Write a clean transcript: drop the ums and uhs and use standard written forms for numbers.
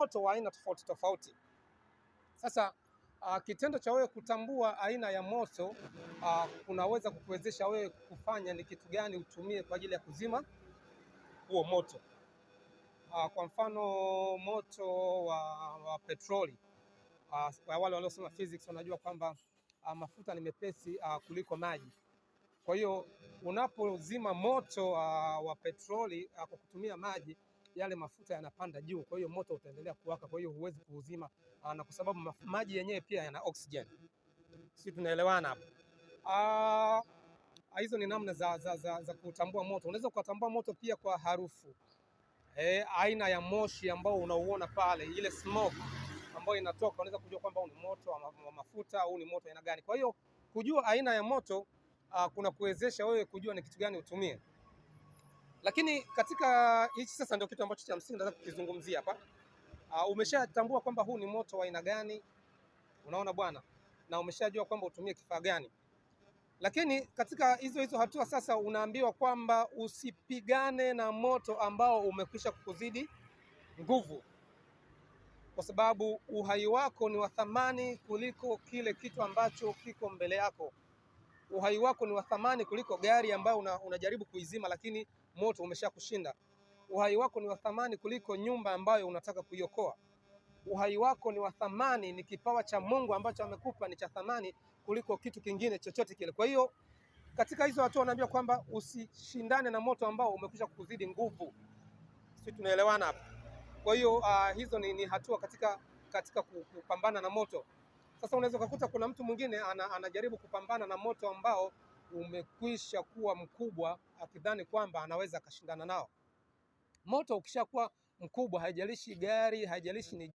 moto wa aina tofauti tofauti. Sasa kitendo cha wewe kutambua aina ya moto kunaweza kukuwezesha wewe kufanya ni kitu gani utumie kwa ajili ya kuzima huo moto. Kwa mfano moto wa petroli, kwa wale waliosoma physics wanajua kwamba mafuta ni mepesi kuliko maji. Kwa hiyo unapozima moto wa petroli kwa kutumia maji, yale mafuta yanapanda juu, kwa hiyo moto utaendelea kuwaka, kwa hiyo huwezi kuuzima, na kwa sababu maji yenyewe pia yana oxygen. Sisi tunaelewana hapo. Hizo ni namna za kutambua moto. Unaweza kutambua moto pia kwa harufu, aina ya moshi ambao unauona pale, ile smoke ambayo inatoka, unaweza kujua kwamba ni moto wa mafuta au ni moto aina gani. Kwa hiyo kujua aina ya moto kuna kuwezesha wewe kujua ni kitu gani utumie. Lakini katika hichi sasa ndio kitu ambacho cha msingi nataka kukizungumzia hapa. Umeshatambua kwamba huu ni moto wa aina gani, unaona bwana, na umeshajua kwamba utumie kifaa gani. Lakini katika hizo hatua sasa unaambiwa kwamba usipigane na moto ambao umekwisha kukuzidi nguvu, kwa sababu uhai wako ni wa thamani kuliko kile kitu ambacho kiko mbele yako. Uhai wako ni wa thamani kuliko gari ambayo unajaribu kuizima lakini moto umeshakushinda. Uhai wako ni wa thamani kuliko nyumba ambayo unataka kuiokoa. Uhai wako ni wa thamani, ni kipawa cha Mungu ambacho amekupa, ni cha thamani kuliko kitu kingine chochote kile. Kwa hiyo katika hizo hatua naambia kwamba usishindane na moto ambao umekwisha kukuzidi nguvu. Sisi tunaelewana hapa. Kwa hiyo hizo ni hatua katika kupambana na moto. Sasa unaweza kukuta kuna mtu mwingine anajaribu kupambana na moto ambao umekwisha kuwa mkubwa, akidhani kwamba anaweza akashindana nao. Moto ukishakuwa mkubwa, haijalishi gari, haijalishi ni